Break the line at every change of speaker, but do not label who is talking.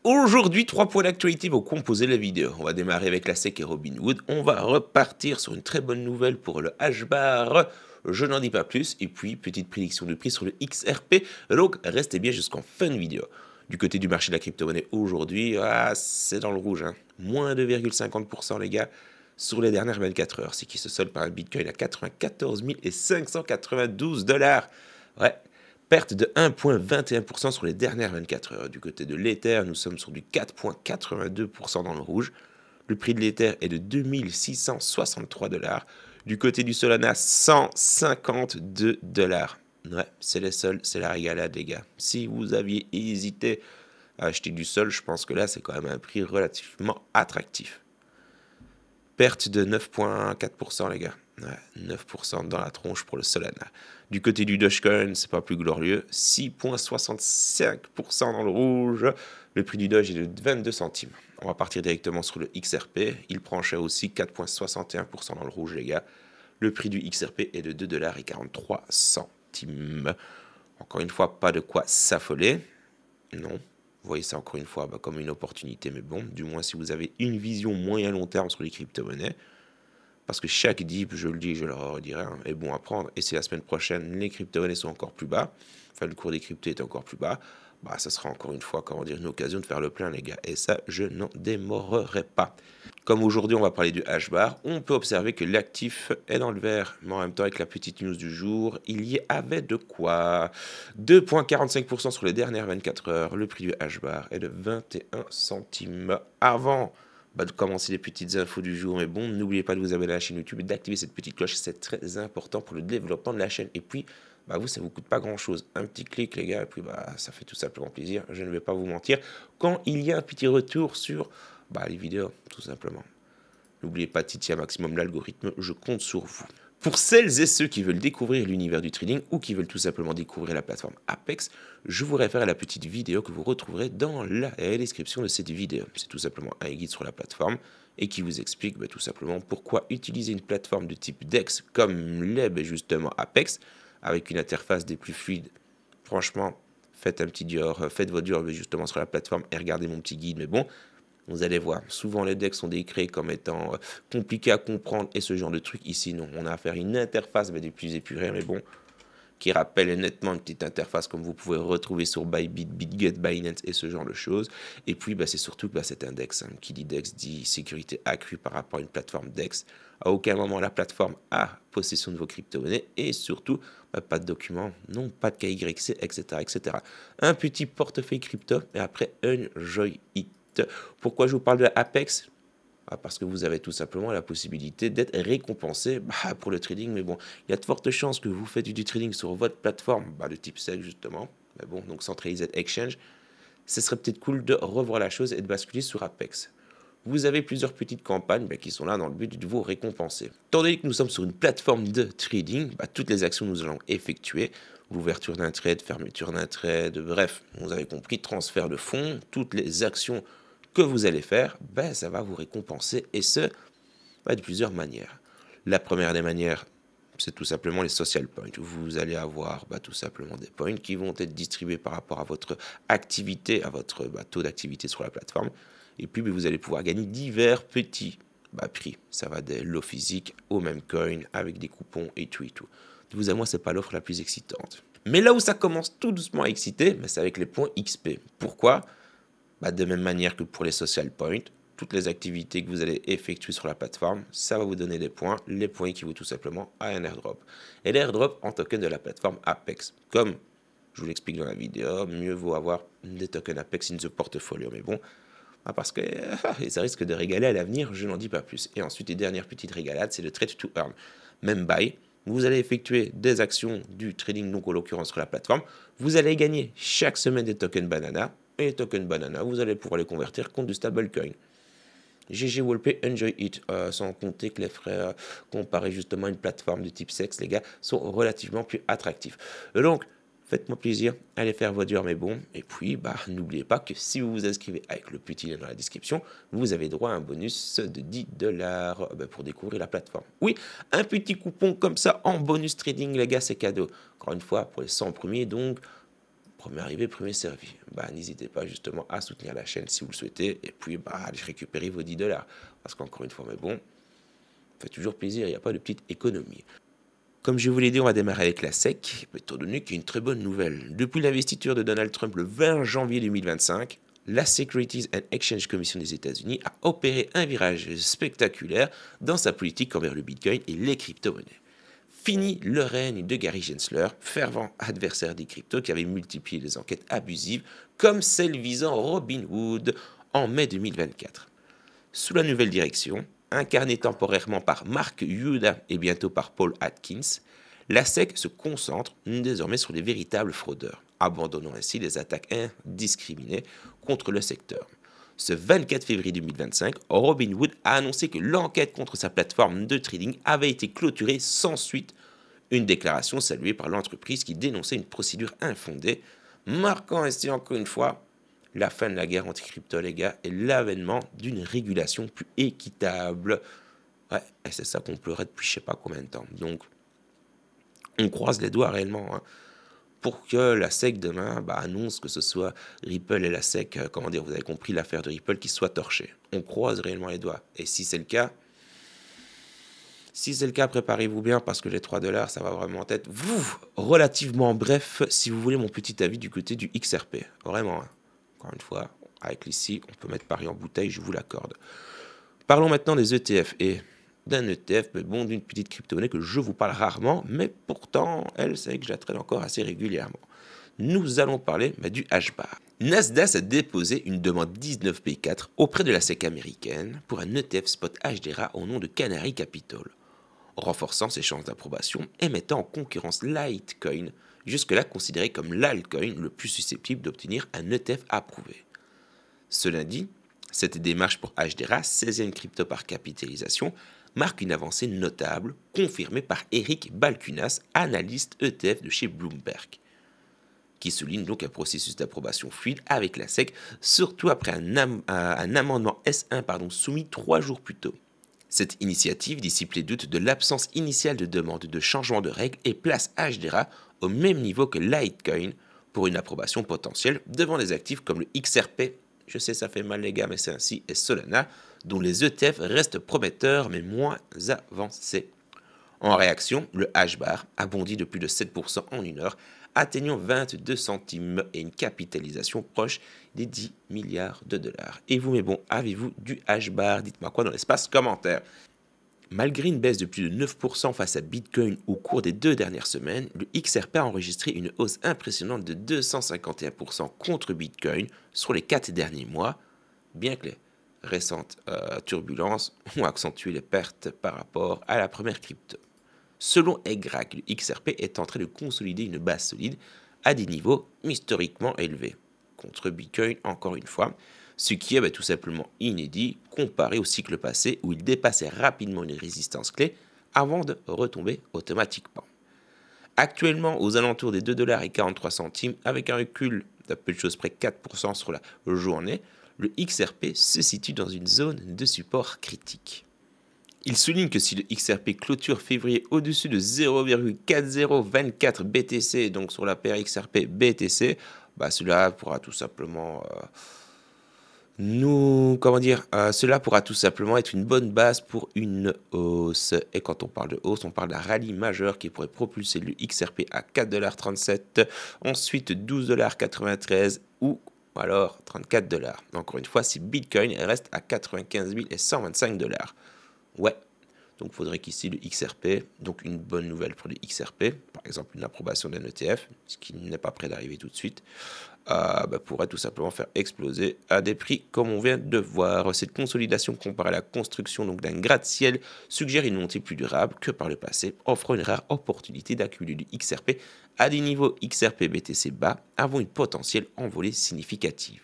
Aujourd'hui, 3 points d'actualité vont composer la vidéo. On va démarrer avec la SEC et Robinhood. On va repartir sur une très bonne nouvelle pour le H-bar. Je n'en dis pas plus. Et puis, petite prédiction de prix sur le XRP. Donc, restez bien jusqu'en fin de vidéo. Du côté du marché de la crypto-monnaie aujourd'hui, c'est dans le rouge. Moins 2,50% les gars sur les dernières 24 heures. C'est qui se solde par un Bitcoin à 94 592 $. Ouais, perte de 1,21% sur les dernières 24 heures. Du côté de l'Ether, nous sommes sur du 4,82% dans le rouge. Le prix de l'Ether est de 2663 $. Du côté du Solana, 152 $. Ouais, c'est les sols, c'est la régalade, les gars. Si vous aviez hésité à acheter du sol, je pense que là, c'est quand même un prix relativement attractif. Perte de 9,4% les gars. Ouais, 9% dans la tronche pour le Solana. Du côté du Dogecoin, c'est pas plus glorieux. 6,65% dans le rouge. Le prix du Doge est de 22 centimes. On va partir directement sur le XRP. Il prend cher aussi 4,61% dans le rouge les gars. Le prix du XRP est de 2,43 $. Encore une fois, pas de quoi s'affoler. Non. Vous voyez ça encore une fois comme une opportunité, mais bon, du moins si vous avez une vision moyen long terme sur les crypto-monnaies, parce que chaque dip, je le dis, je le redirai, est bon à prendre, et si la semaine prochaine, les crypto-monnaies sont encore plus bas, enfin le cours des cryptos est encore plus bas, ça sera encore une fois, comment dire, une occasion de faire le plein, les gars, et ça, je n'en démorerai pas. Comme aujourd'hui, on va parler du H-bar, on peut observer que l'actif est dans le vert, mais en même temps, avec la petite news du jour, il y avait de quoi. 2,45% sur les dernières 24 heures, le prix du H-bar est de 21 centimes. Avant de commencer les petites infos du jour, mais bon, n'oubliez pas de vous abonner à la chaîne YouTube et d'activer cette petite cloche, c'est très important pour le développement de la chaîne. Et puis, vous, ça vous coûte pas grand chose. Un petit clic, les gars, et puis ça fait tout simplement plaisir. Je ne vais pas vous mentir. Quand il y a un petit retour sur les vidéos, tout simplement. N'oubliez pas de titiller un maximum l'algorithme, je compte sur vous. Pour celles et ceux qui veulent découvrir l'univers du trading ou qui veulent tout simplement découvrir la plateforme Apex, je vous réfère à la petite vidéo que vous retrouverez dans la description de cette vidéo. C'est tout simplement un guide sur la plateforme et qui vous explique tout simplement pourquoi utiliser une plateforme de type DEX comme l'est justement Apex avec une interface des plus fluides. Franchement, faites un petit dior, faites votre dior justement sur la plateforme et regardez mon petit guide. Mais bon, vous allez voir, souvent les decks sont décrits comme étant compliqués à comprendre et ce genre de trucs. Ici, non, on a affaire à une interface des plus épurées, mais bon, qui rappelle nettement une petite interface comme vous pouvez retrouver sur Bybit, BitGet, Binance et ce genre de choses. Et puis, c'est surtout que c'est un DEX. Qui dit DEX dit sécurité accrue par rapport à une plateforme DEX. À aucun moment, la plateforme a possession de vos crypto-monnaies et surtout, pas de documents, non, pas de KYC, etc., etc. Un petit portefeuille crypto et après, enjoy it. Pourquoi je vous parle de Apex? Parce que vous avez tout simplement la possibilité d'être récompensé pour le trading. Mais bon, il y a de fortes chances que vous faites du trading sur votre plateforme de type SEC justement. Mais bon, donc Centralized Exchange. Ce serait peut-être cool de revoir la chose et de basculer sur Apex. Vous avez plusieurs petites campagnes qui sont là dans le but de vous récompenser. Étant donné que nous sommes sur une plateforme de trading, toutes les actions que nous allons effectuer, l'ouverture d'un trade, fermeture d'un trade, bref, vous avez compris, transfert de fonds, toutes les actions que vous allez faire, ça va vous récompenser et ce, de plusieurs manières. La première des manières, c'est tout simplement les social points. Vous allez avoir tout simplement des points qui vont être distribués par rapport à votre activité, à votre taux d'activité sur la plateforme. Et puis, vous allez pouvoir gagner divers petits prix. Ça va des lots physiques au même coin avec des coupons et tout et tout. De vous à moi, c'est pas l'offre la plus excitante. Mais là où ça commence tout doucement à exciter, c'est avec les points XP. Pourquoi ? De même manière que pour les social points, toutes les activités que vous allez effectuer sur la plateforme, ça va vous donner des points, les points équivaut tout simplement à un airdrop. Et l'airdrop en token de la plateforme Apex. Comme je vous l'explique dans la vidéo, mieux vaut avoir des tokens Apex in the portfolio. Mais bon, parce que ça risque de régaler à l'avenir, je n'en dis pas plus. Et ensuite, les dernières petites régalades, c'est le trade to earn. Même buy, vous allez effectuer des actions du trading, donc en l'occurrence sur la plateforme. Vous allez gagner chaque semaine des tokens banana. Et les tokens banana, vous allez pouvoir les convertir contre du stablecoin. GG Wolpe, enjoy it. Sans compter que les frais comparés justement à une plateforme de type sexe, les gars, sont relativement plus attractifs. Donc, faites-moi plaisir, allez faire votre dur mais bon. Et puis, n'oubliez pas que si vous vous inscrivez avec le petit lien dans la description, vous avez droit à un bonus de 10 $ pour découvrir la plateforme. Oui, un petit coupon comme ça en bonus trading, les gars, c'est cadeau. Encore une fois, pour les 100 premiers, donc Premier arrivé, premier servi. N'hésitez pas justement à soutenir la chaîne si vous le souhaitez, et puis allez récupérer vos 10 $. Parce qu'encore une fois, mais bon, ça fait toujours plaisir, il n'y a pas de petite économie. Comme je vous l'ai dit, on va démarrer avec la SEC, étant donné qu'il y a une très bonne nouvelle. Depuis l'investiture de Donald Trump le 20 janvier 2025, la Securities and Exchange Commission des États-Unis a opéré un virage spectaculaire dans sa politique envers le Bitcoin et les crypto-monnaies. Fini le règne de Gary Gensler, fervent adversaire des cryptos qui avait multiplié les enquêtes abusives comme celle visant Robinhood en mai 2024. Sous la nouvelle direction, incarnée temporairement par Mark Yuda et bientôt par Paul Atkins, la SEC se concentre désormais sur les véritables fraudeurs, abandonnant ainsi les attaques indiscriminées contre le secteur. Ce 24 février 2025, Robinhood a annoncé que l'enquête contre sa plateforme de trading avait été clôturée sans suite, une déclaration saluée par l'entreprise qui dénonçait une procédure infondée, marquant ainsi encore une fois la fin de la guerre anti-crypto, les gars, et l'avènement d'une régulation plus équitable. Ouais, et c'est ça qu'on pleurait depuis je sais pas combien de temps. Donc, on croise les doigts réellement, hein, pour que la SEC demain annonce que ce soit Ripple et la SEC, comment dire, vous avez compris l'affaire de Ripple, qui soit torchée. On croise réellement les doigts. Et si c'est le cas, préparez-vous bien parce que les 3 $, ça va vraiment être relativement bref si vous voulez mon petit avis du côté du XRP. Vraiment, hein. Encore une fois, avec l'ici, on peut mettre Paris en bouteille, je vous l'accorde. Parlons maintenant des ETF et d'un ETF, mais bon, d'une petite crypto-monnaie que je vous parle rarement, mais pourtant, elle, c'est que je la traîne encore assez régulièrement. Nous allons parler du HBAR. Nasdaq a déposé une demande 19P4 auprès de la SEC américaine pour un ETF spot HDRA au nom de Canary Capital, renforçant ses chances d'approbation et mettant en concurrence Litecoin, jusque-là considéré comme l'altcoin le plus susceptible d'obtenir un ETF approuvé. Ce lundi, cette démarche pour HDRA, 16e crypto par capitalisation, marque une avancée notable, confirmée par Eric Balchunas, analyste ETF de chez Bloomberg, qui souligne donc un processus d'approbation fluide avec la SEC, surtout après un amendement S1 soumis 3 jours plus tôt. Cette initiative dissipe les doutes de l'absence initiale de demande de changement de règles et place HDRA au même niveau que Litecoin pour une approbation potentielle devant des actifs comme le XRP, je sais ça fait mal les gars mais c'est ainsi, et Solana, dont les ETF restent prometteurs mais moins avancés. En réaction, le HBAR a bondi de plus de 7% en une heure, atteignant 22 centimes et une capitalisation proche des 10 milliards de dollars. Et vous, mais bon, avez-vous du HBAR? Dites-moi quoi dans l'espace commentaire. Malgré une baisse de plus de 9% face à Bitcoin au cours des 2 dernières semaines, le XRP a enregistré une hausse impressionnante de 251% contre Bitcoin sur les 4 derniers mois, bien que les récentes turbulences ont accentué les pertes par rapport à la première crypto. Selon Egrak, le XRP est en train de consolider une base solide à des niveaux historiquement élevés, contre Bitcoin encore une fois, ce qui est tout simplement inédit comparé au cycle passé où il dépassait rapidement une résistance clé avant de retomber automatiquement. Actuellement aux alentours des 2,43 $, avec un recul d'à peu de choses près 4% sur la journée, le XRP se situe dans une zone de support critique. Il souligne que si le XRP clôture février au-dessus de 0,4024 BTC, donc sur la paire XRP BTC, cela pourra tout simplement cela pourra tout simplement être une bonne base pour une hausse. Et quand on parle de hausse, on parle d'un rallye majeur qui pourrait propulser le XRP à 4,37 $, ensuite 12,93 $ ou alors 34 $. Encore une fois, si Bitcoin reste à 95 125 $. Ouais, donc il faudrait qu'ici le XRP, donc une bonne nouvelle pour le XRP, par exemple une approbation d'un ETF, ce qui n'est pas prêt d'arriver tout de suite, pourrait tout simplement faire exploser à des prix comme on vient de voir. Cette consolidation comparée à la construction d'un gratte-ciel suggère une montée plus durable que par le passé, offrant une rare opportunité d'accumuler du XRP à des niveaux XRP BTC bas avant une potentielle envolée significative.